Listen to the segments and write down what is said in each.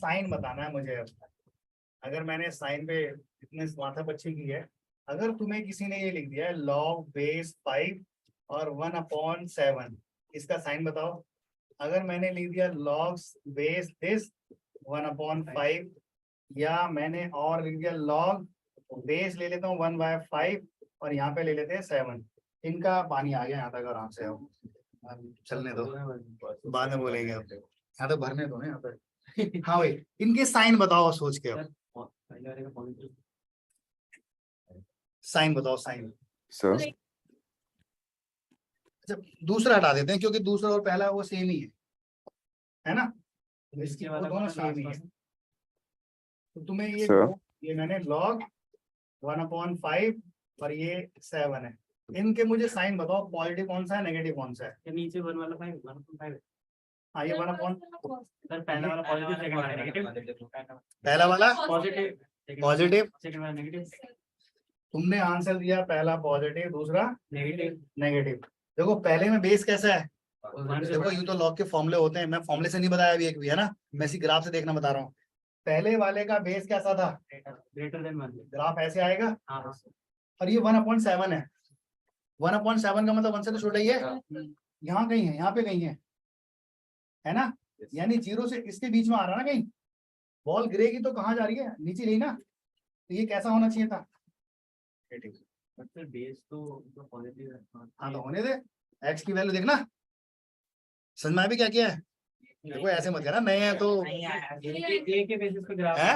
Sign बताना है मुझे। अगर मैंने साइन पे इतने माथा पच्ची की है, अगर तुम्हें किसी ने ये लिख दिया है log बेस 5 और 1/7, इसका साइन बताओ। अगर मैंने लिख दिया log बेस दिस 1/5, या मैंने और लिख दिया log बेस ले लेता हूँ 1/5 और यहाँ पे ले लेते हैं 7, इनका पानी आ गया यहाँ तक आराम से। अब चलने दो, बाद में बोलेंगे। अब यहाँ तो भरने दो ना यहाँ पे। हाँ भाई, इनके साइन बताओ सोच के। अब साइन बताओ, साइन। सर जब दूसरा हटा देते हैं क्योंकि दूसरा और पहला वो सेम ही है ना, इसकी वो दोनों सेम ही है। तो तुम्हें ये सर ये मैंने log 1/5 और ये 7 है, इनके मुझे साइन बताओ, पॉजिटिव कौन सा है, नेगेटिव कौन सा है। नीचे 1 वाला 5 1/5 हाँ ये 1/, सर पहला वाला पॉजिटिव, सेकंड वाला नेगेटिव। पहला वाला पॉजिटिव, पॉजिटिव, सेकंड वाला नेगेटिव। तुमने आंसर दिया पहला पॉजिटिव, दूसरा नेगेटिव। नेगेटिव। देखो पहले में बेस कैसा है, देखो यूं तो लॉग के फॉर्मूले होते हैं, मैं फॉर्मूले से नहीं बताया अभी एक भी, है ना, मैं इसी ग्राफ से देखना बता रहा हूँ। पहले वाले का बेस कैसा था, ग्रेटर देन 1। ग्राफ ऐसे आएगा, हां और ये 1/7 है। 1/7 का मतलब 1 से तो छोटा ही है, यहाँ कहीं है, यहाँ पे कहीं है ना, यानी 0 से इसके बीच में आ रहा है ना कहीं। बॉल गिरेगी तो कहाँ जा रही है, नीचे नहीं ना, तो ये कैसा होना चाहिए था, सर बेस तो पॉजिटिव है। हाँ तो होने दे, एक्स की वैल्यू देखना, समझ में भी क्या किया है। देखो ऐसे मत करना, नए हैं तो ए के बेसिस पे ग्राफ है।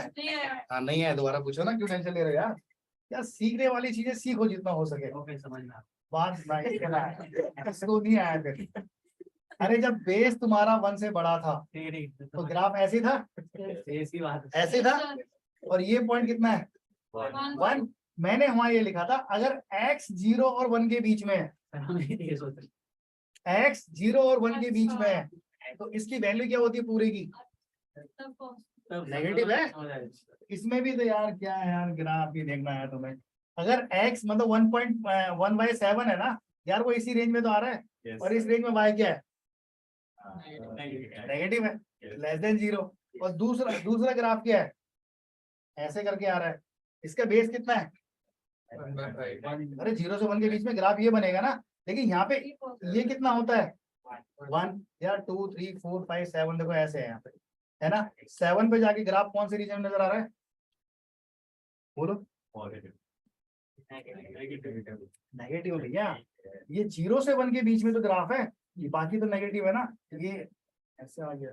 हाँ नहीं है, दोबारा पूछो ना, क्यों टेंशन ले रहे हो यार। यार सीखने वाली चीजें सीखो जितना हो सके। ओके समझना। बात इसको नहीं आया फिर। अरे जब बेस तुम्हारा 1 से बड़ा था तो ग्राफ ऐसे था, ऐसी बात ऐसे था, और ये पॉइंट कितना है 1। मैंने वहां ये लिखा था अगर x 0 और 1 के बीच में है, x 0 और 1 के बीच में है, तो इसकी वैल्यू क्या होती है पूरे की, नेगेटिव है। इसमें भी तो यार क्या है यार, ग्राफ भी देखना है तुम्हें। अगर x मतलब 1/7 है ना यार, वो इसी रेंज में तो आ रहा है, और इस रेंज में y क्या है, नेगेटिव है, लेस देन 0। और दूसरा ग्राफ क्या है, ऐसे करके आ रहा है, इसका बेस कितना है, अरे 0 से 1 के बीच में ग्राफ ये बनेगा ना, लेकिन यहाँ पे ये कितना होता है 1 या 2 3 4 5 7, देखो ऐसे है यहाँ पे, है ना। 7 पे जाके ग्राफ कौन से रीजन में नजर आ रहा है, बोलो। नेगेटिव भैया, ये 0 से 1 के बीच में तो ग्राफ है, ये बाकी तो नेगेटिव है ना, ये ऐसे आ गया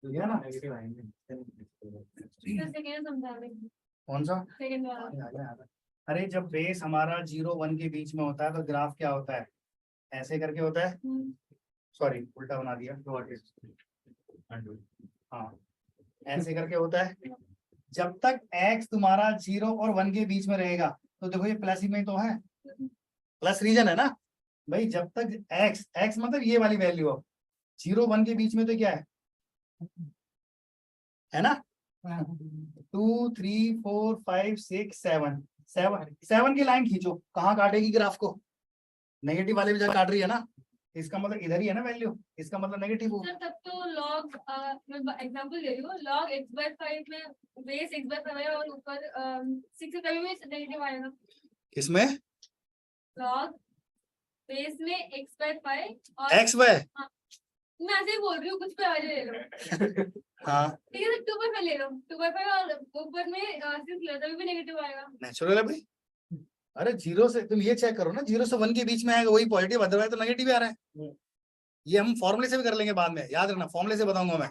है ना। कौन सा, अरे जब बेस हमारा 0 1 के बीच में होता है तो ग्राफ क्या होता है, ऐसे करके होता है, सॉरी उल्टा बना दिया, हाँ ऐसे करके होता है। जब तक x तुम्हारा 0 और 1 के बीच में रहेगा तो देखो ये प्लस ही में तो है, प्लस रीजन है ना भाई। जब तक x मतलब ये वाली वैल्यू हो 0 1 के बीच में तो क्या है ना, 2 3 4 5 6 7 की लाइन खींचो, कहाँ काटेगी ग्राफ को, नेगेटिव वाले भी जगह काट रही है ना, इसका मतलब इधर ही है ना वैल्यू, इसका मतलब नेगेटिव हो। तब तो लॉग मैं एग्जांपल दे रही हूँ, log x/5 में बेस x/5 है और ऊपर 6 से कभी भी नेगेटिव आएगा। किसमें, log बेस में x/5 और x बाय, मैं ऐसे ही बोल रही हूँ, कुछ पे आ ले लो। हाँ ठीक है, 2/5 ले लो, 2/5 और ऊपर में 6 ले, तभी भी नेगेटिव आएगा। नेचुरल है भाई। अरे 0 से तुम ये चेक करो ना, 0 से 1 के बीच में आएगा वही पॉजिटिव, अदरवाइज तो नेगेटिव आ रहा है। ये हम फॉर्मूले से भी कर लेंगे बाद में, याद रखना फॉर्मूले से बताऊंगा मैं।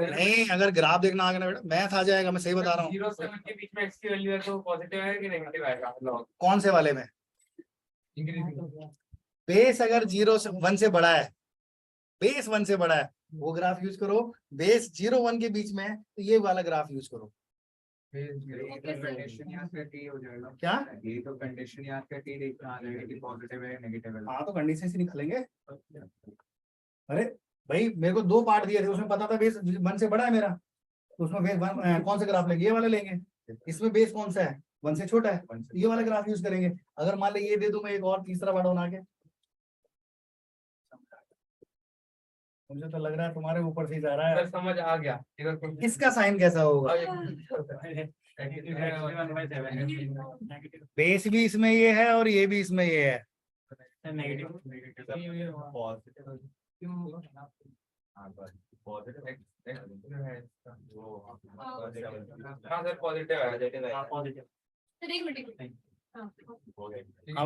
नहीं अगर ग्राफ देखना आगे ना बेटा, मैथ आ जाएगा, मैं सही बता रहा हूँ। 0 से 1 के बीच में x की वैल्यू है तो पॉजिटिव है कि नेगेटिव आएगा log कौन से वाले में, बेस अगर 0 से 1 से बड़ा है, बेस 1 से बड़ा है वो ग्राफ यूज करो, बेस 0 1 के बीच में है तो ये वाला ग्राफ यूज करो। कंडीशन यहाँ पे t हो जाएगा क्या, ये तो कंडीशन यहाँ पे t देखना आ जाएगा कि पॉजिटिव है नेगेटिव है। हाँ तो कंडीशन से निकालेंगे। अरे भाई मेरे को 2 पार्ट दिए थे, उसमें पता था बेस 1 से बड़ा है मेरा, तो उसमें बेस 1 कौन सा ग्राफ लेंगे, ये वाला लेंगे। इसमें बेस कौन सा है 1 से छोटा है, ये वाला ग्राफ यूज करेंगे। अगर मान ली ये दे दूं मैं एक और तीसरा पार्ट बना के, मुझे तो लग रहा है तुम्हारे ऊपर से ही जा रहा है। सर समझ आ गया इधर कुछ इसका साइन कैसा होगा? बेस भी इसमें ये है और ये भी इसमें ये है। हाँ सर पॉजिटिव है। सर एक मिनट हाँ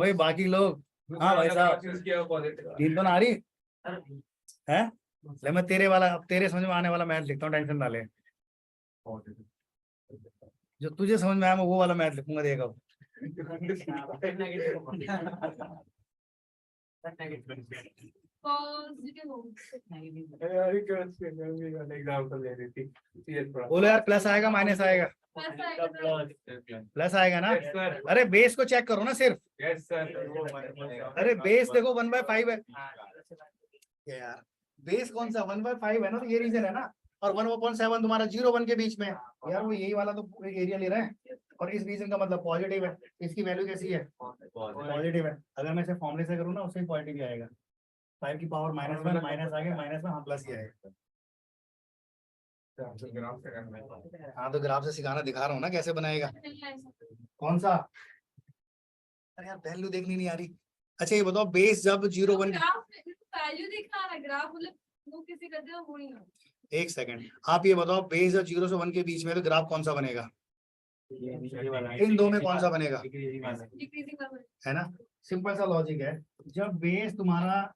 भाई बाकी लोग, हाँ भाई साहब पॉजिटिव नींद तो ना आ रही है? ले मैं तेरे वाला, अब तेरे समझ में आने वाला मैथ लिखता हूँ, टेंशन ना ले। जो तुझे समझ में आया मैं वो वाला मैथ लिखूंगा, देखो। पॉजिटिव हो एग्जाम्पल ले रही थी बोलो यार, प्लस आएगा माइनस आएगा? प्लस आएगा सर। प्लस आएगा ना? Yes, sir. अरे बेस को चेक करो ना सिर्फ। यस सर अरे बेस देखो 1/5 है यार, बेस कौन सा 1/5 है ना, तो ये रीजन है ना। और 1/7 तुम्हारा 0-1 के बीच में है यार, वो यही वाला तो एरिया ले रहे हैं। और इस रीजन का मतलब पॉजिटिव है, इसकी वैल्यू कैसी है? पॉजिटिव है। अगर मैं इसे फॉर्मूले से करूँ ना, उससे पॉजिटिव ही आएगा। 5 की पावर -1 माइनस आ गया, माइनस में हाँ प्लस ही आएगा। हाँ तो ग्राफ से सिखाना दिखा रहा हूँ ना कैसे बनाएगा। कौन सा? अरे यार वैल्यू देखनी नहीं आ रही। अच्छा ये बताओ, बेस जब 0-1 वैल्यू दिखा रहा ग्राफ, मतलब वो किसी करते हो वो नहीं हो। एक सेकंड, आप ये बताओ बेस जब 0 से 1 के बीच में, तो ग्राफ कौन सा बनेगा? इन दो में कौन सा बनेगा? डिक्रीजिंग नंबर है ना, सिंपल सा लॉजिक है। जब बेस तुम्हारा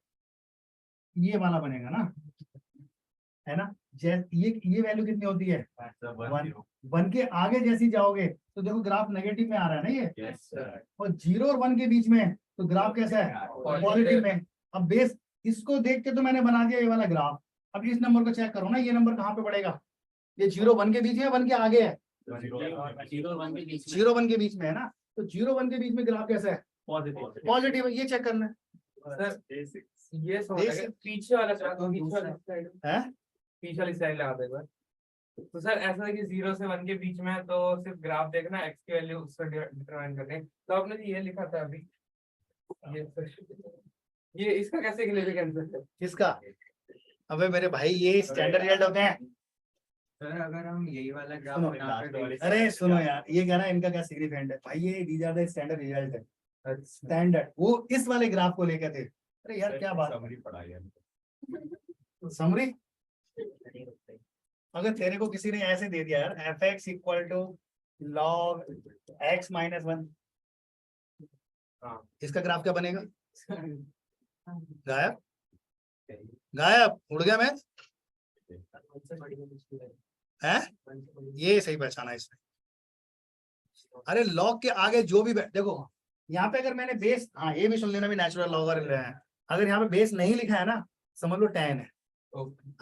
ये वाला बनेगा ना, है ना, ये वैल्यू कितनी होती है? 1 के आगे जैसी जाओगे तो देखो ग्राफ नेगेटिव में आ रहा है ना ये। और 0 और 1 के बीच में तो ग्राफ कैसा है? पॉजिटिव में। अब बेस इसको देख के तो मैंने बना दिया ये वाला ग्राफ। अब इस नंबर को चेक करो ना, ये नंबर कहाँ पे पड़ेगा? ये 0-1 के बीच है, 1 के आगे है? 0-1 के बीच में है ना, तो 0-1 के बीच में ग्राफ कैसा है? पॉजिटिव है, ये चेक करना है। सर ये पीछे वाला है पीछे वाली साइड लगा देगा। तो सर ऐसा है कि 0 से 1 के बीच में है, तो सिर्फ ग्राफ देखना, एक्स की वैल्यू उससे डिटरमाइन करने। तो आपने ये लिखा था अभी, ये इसका कैसे सिग्निफिकेंस है? किसका? अबे मेरे भाई ये स्टैंडर्ड रिजल्ट होते हैं। सर अगर हम यही वाला ग्राफ सुनो, बना के अरे सुनो यार, ये कहना इनका क्या सिग्निफिकेंट है भाई, ये these are the standard result है। स्टैंडर्ड वो इस वाले ग्राफ को लेके थे। अरे यार क्या बात, समरी। अगर तेरे को किसी ने ऐसे दे दिया यार, fx = log x - 1, इसका ग्राफ क्या बनेगा? गायब गायब, उड़ गया मैं। है ये सही पहचाना इसने। अरे लॉग के आगे जो भी देखो यहाँ पे, अगर मैंने बेस, हाँ ये भी सुन लेना, भी नेचुरल लॉगरिथम है। अगर यहाँ पे बेस नहीं लिखा है ना, समझ लो 10 है।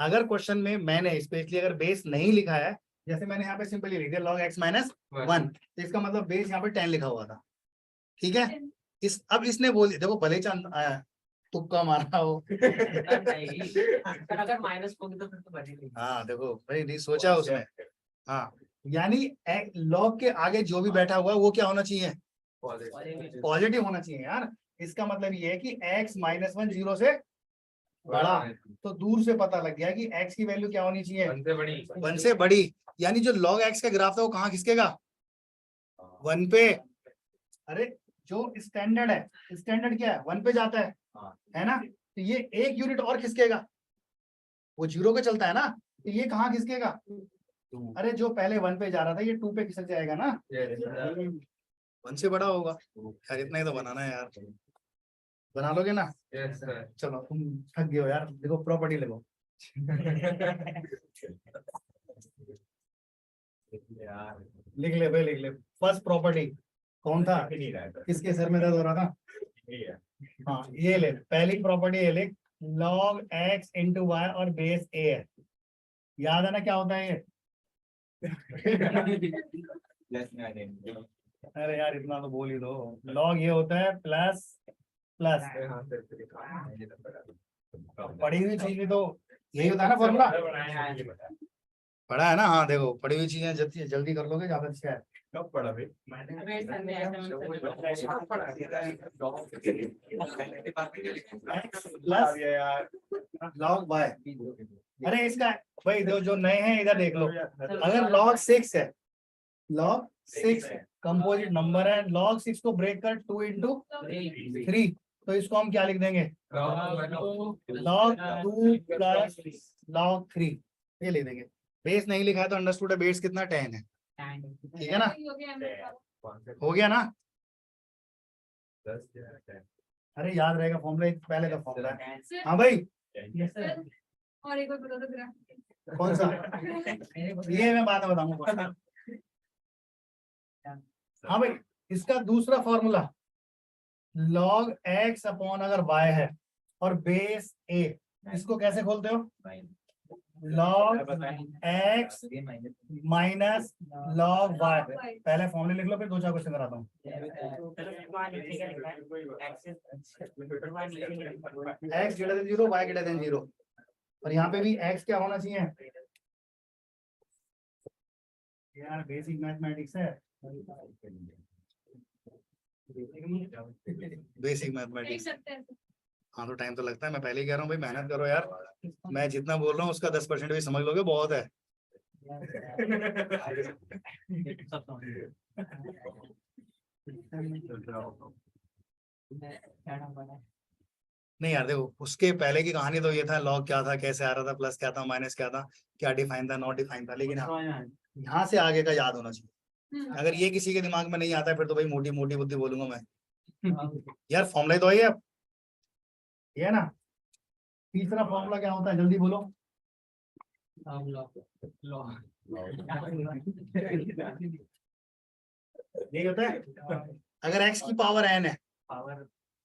अगर क्वेश्चन में मैंने स्पेशली अगर बेस नहीं लिखा है, जैसे मैंने यहाँ पे सिंपली लिख दिया log x - 1, तो इसका मतलब बेस यहाँ पे 10 लिखा हुआ था। ठीक है, अब इसने बोल दिया, देखो भले चांद आया तुक्का मारा हो। अगर माइनस होगी तो फिर तो बढ़ेगी। हाँ देखो भाई, नहीं सोचा उसने। हाँ यानी लॉग के आगे जो भी बैठा हुआ है वो क्या होना चाहिए? पॉजिटिव होना चाहिए यार। इसका मतलब ये है कि x - 1 0 से बड़ा, तो दूर से पता लग गया कि x की वैल्यू क्या होनी चाहिए? 1 से बड़ी। यानी जो log x का ग्राफ था वो कहाँ खिसकेगा? 1 पे। अरे जो स्टैंडर्ड है, स्टैंडर्ड क्या है? 1 पे जाता है ना, तो ये 1 यूनिट और खिसकेगा। वो 0 पे चलता है ना, तो ये कहाँ खिसकेगा? अरे जो पहले 1 पे जा रहा था ये 2 पे खिसक जाएगा ना। 1 से बड़ा होगा यार, इतना ही तो बनाना है यार। बना लोगे ना? चलो तुम थक गए हो यार, देखो प्रॉपर्टी लगो। लिख ले भाई, लिख ले। फर्स्ट प्रॉपर्टी कौन था? किसके सर में दर्द हो रहा था? हाँ ये ले, पहली प्रॉपर्टी ये लिख, log x × y और बेस a है। याद है ना क्या होता है ये? अरे यार इतना तो बोल ही दो। log ये होता है प्लस प्लस, पढ़ी हुई चीज भी तो यही होता है ना फॉर्मूला। पढ़ा है ना? हाँ देखो, पढ़ी हुई चीजें जल्दी जल्दी कर लोगे ज्यादा अच्छा है। कब पढ़ा भाई? Plus log y. अरे इसका भाई जो नए हैं इधर देख लो, अगर log 6 है, log 6 कंपोजिट नंबर है, log 6 को ब्रेक कर 2 into 3, तो इसको हम क्या लिख देंगे? log 2 प्लस log 3, ये लिख देंगे। बेस नहीं लिखा है तो अंडरस्टूड है, बेस कितना 10 है, ठीक है ना? हो गया ना? अरे याद रहेगा फॉर्मूला, पहले का फॉर्मूला है। हाँ भाई, और एक बार बता दो ग्राफ। कौन सा? ये मैं बाद में बताऊंगा। हाँ भाई, इसका दूसरा फॉर्मूला log x अपॉन अगर y है और बेस a, इसको कैसे खोलते हो? log x minus log y। पहले फॉर्मूले लिख लो, फिर दो चार क्वेश्चन कराता हूँ। x greater than 0, y greater than 0, और यहाँ पे भी x क्या होना चाहिए? यार बेसिक मैथमेटिक्स है, बेसिक देख मैथमेटिक्स। सकते हैं। हाँ तो टाइम तो लगता है, मैं पहले ही कह रहा हूँ भाई मेहनत करो यार। मैं जितना बोल रहा हूँ उसका 10% भी समझ लोगे, बहुत है। नहीं यार देखो, उसके पहले की कहानी तो ये था, लॉग क्या था, कैसे आ रहा था, प्लस क्या था, माइनस क्या था, क्या डिफाइन था, नॉट डिफाइन था, लेकिन हाँ यहाँ से आगे का याद होना चाहिए। अगर ये किसी के दिमाग में नहीं आता है फिर तो भाई मोटी मोटी बुद्धि बोलूंगा मैं। यार फॉर्मूला तो है अब, ये है ना? तीसरा फॉर्मूला क्या होता है, जल्दी बोलो। यही होता है। अगर x की पावर n है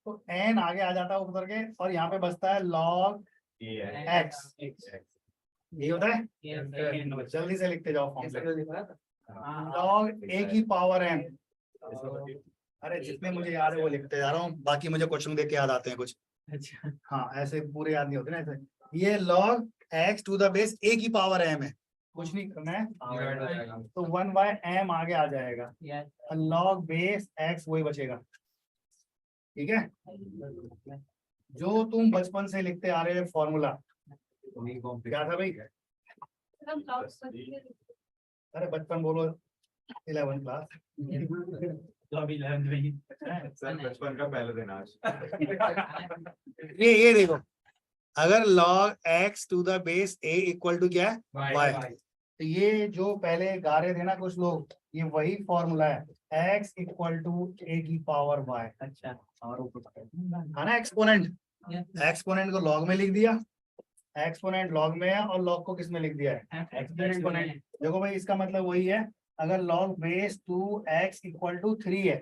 तो n आगे आ जाता है उतर के, और यहाँ पे बचता है log x। यही होता है। जल्दी से लिखते जाओ फॉर्मूला। log a की पावर n, अरे जितने मुझे याद है वो लिखते जा रहा हूँ, बाकी मुझे क्वेश्चन देख के याद आते हैं कुछ। हाँ ऐसे पूरे याद नहीं होते ना ऐसे। ये log x to the base a की पावर m है, कुछ नहीं करना है, तो 1/m आगे आ जाएगा, log बेस x वही बचेगा। ठीक है, जो तुम बचपन से लिखते आ रहे हो फॉर्मूला, क्या था भाई? अरे बचपन बोलो, 11 क्लास। सर बचपन का पहला दिन आज। ये देखो, अगर log x to the base a equal to क्या है? y। तो ये जो पहले गा रहे थे ना कुछ लोग, ये वही फॉर्मूला है, x इक्वल टू a की पावर y। अच्छा, है ना एक्सपोनेंट? एक्सपोनेंट को log में लिख दिया, एक्सपोनेंट log में है, और log को किस में लिख दिया है? एक्सपोनेंट। देखो भाई इसका मतलब वही है, अगर log base 2x equal to 3 है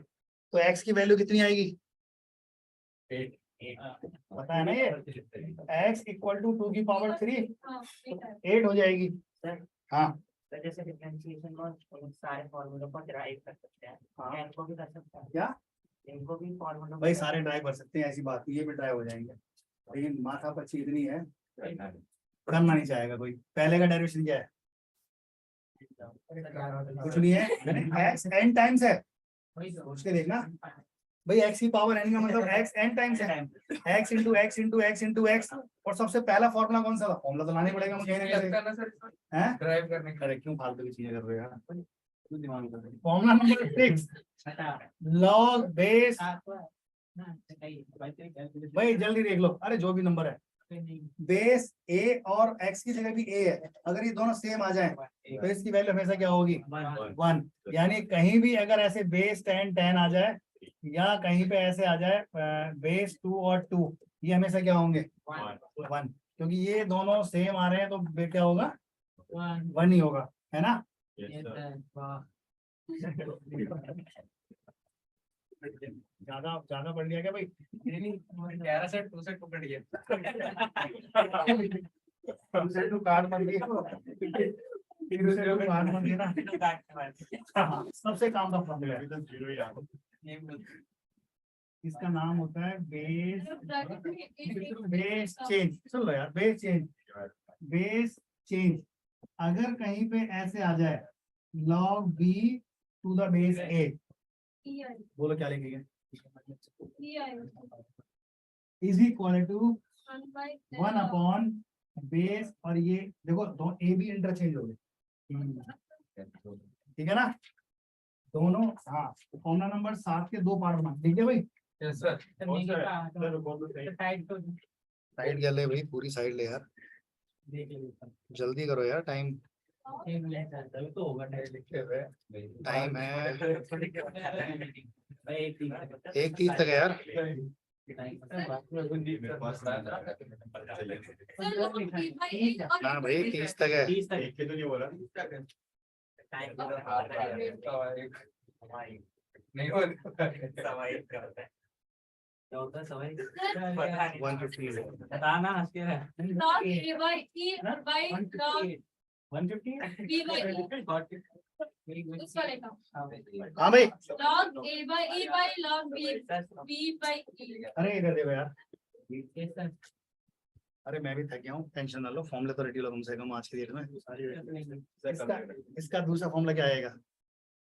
तो x की वैल्यू कितनी आएगी? पता है ना ये, x इक्वल टू 2 की पावर 3 8 हो जाएगी। हाँ जैसे डिफरेंशिएशन में सारे फॉर्मूलों को ड्राइव कर सकते हैं, हाँ। इनको भी कर सकते हैं, क्या इनको भी फॉर्मूलों भाई सारे ड्राइव कर सकते हैं, ऐसी बात नहीं, ये भी ड्राइव हो जाएंगे, लेकिन माथा पच्ची इतनी है, करना नहीं चाहेगा कोई। पहले का डेरिवेशन क्या है? कुछ नहीं है, x n टाइम्स है, सोच के देखना भाई, x की पावर n का मतलब x n टाइम्स है, x into x into x into x। और सबसे पहला फॉर्मूला कौन सा था? फॉर्मूला तो लाना पड़ेगा मुझे, हैं? ड्राइव करने अरे क्यों फालतू की चीजें कर रहे हो यार, क्यों दिमाग में कर रहे हो? फॉर्मूला नंबर 6 log बेस, भाई जल्दी देख लो, अरे जो भी नंबर है, बेस a और x की जगह भी a है, अगर ये दोनों सेम आ जाए तो इसकी वैल्यू हमेशा क्या होगी? 1। यानी कहीं भी अगर ऐसे बेस 10 आ जाए, या कहीं पे ऐसे आ जाए बेस 2 और 2, ये हमेशा क्या होंगे? 1, क्योंकि ये दोनों सेम आ रहे हैं तो क्या होगा? 1 ही होगा, है ना? ज्यादा ज्यादा पढ़ लिया क्या भाई? 11 से 2 से 2 कट गया। कार्ड मत दिए, कार्ड मत देना। हाँ, सबसे काम का फॉर्मूला है, इसका नाम होता है बेस चेंज। सुन लो यार, बेस चेंज, बेस चेंज। अगर कहीं पे ऐसे आ जाए log b to the base a, E I बोलो क्या लिखेंगे? E I is equal to 1 by 1 upon base, और ये देखो दो ए बी इंटरचेंज हो गए, ठीक है ना? दोनों, हाँ, फॉर्मूला नंबर 7 के 2 पार्ट बना, ठीक है भाई? Yes sir. टाइट तो साइड कर ले भाई, पूरी साइड ले यार, देख लेते जल्दी करो यार, टाइम तभी तो होगा टाइम है, भाई एक 1:30 तक है यार। मेरे पास Sir, log B by A और हाँ भाई 30 तक है। एक के तो नहीं बोला नहीं हो क्या होता है सवाई Sir, 150 बताना हंसके है log A by E by log 150 B by E उसका लेखा हाँ भाई, log A by E by log B by E अरे ये कर देगा यार, अरे मैं भी थक गया हूँ, टेंशन ना लो, फॉर्मूला तो रेडी लो कम से कम आज की डेट में। इसका दूसरा फॉर्मूला क्या आएगा?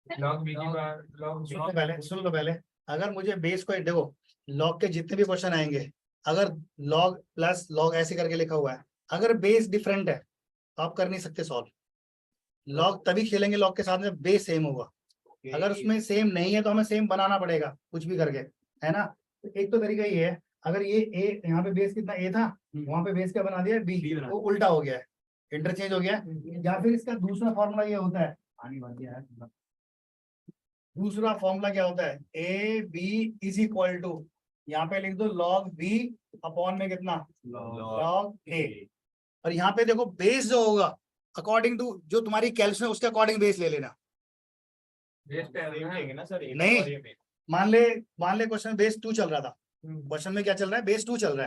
लॉग बी की बार लॉग सुन लो पहले, अगर मुझे बेस को देखो, लॉग के जितने भी क्वेश्चन आएंगे, अगर लॉग प्लस लॉग ऐसे करके लिखा हुआ है, अगर बेस डिफरेंट है तो आप कर नहीं सकते सॉल्व। लॉग तभी खेलेंगे लॉग के साथ में बेस सेम होगा, अगर उसमें सेम नहीं है तो हमें सेम बनाना पड़ेगा कुछ भी करके, है ना? तो एक तो तरीका ये है, अगर ये ए यहाँ पे बेस कितना ए था, वहां पे बेस क्या बना दिया बी, वो उल्टा हो गया है, इंटरचेंज हो गया है। या फिर इसका दूसरा फॉर्मूला ये होता है, दूसरा फॉर्मूला क्या होता है, a b is equal to, यहाँ पे लिख दो लॉग बी अपॉन में कितना लॉग ए, और यहाँ पे देखो बेस जो होगा अकॉर्डिंग टू जो तुम्हारी कैलकुलेशन उसके अकॉर्डिंग बेस ले लेना। ना सर नहीं, मान ले क्वेश्चन बेस 2 चल रहा था, क्वेश्चन में क्या चल रहा है, बेस 2 चल रहा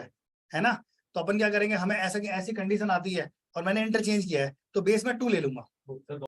है ना? तो अपन क्या करेंगे, हमें ऐसी कंडीशन आती है और मैंने इंटरचेंज किया है तो बेस में 2 ले लूंगा।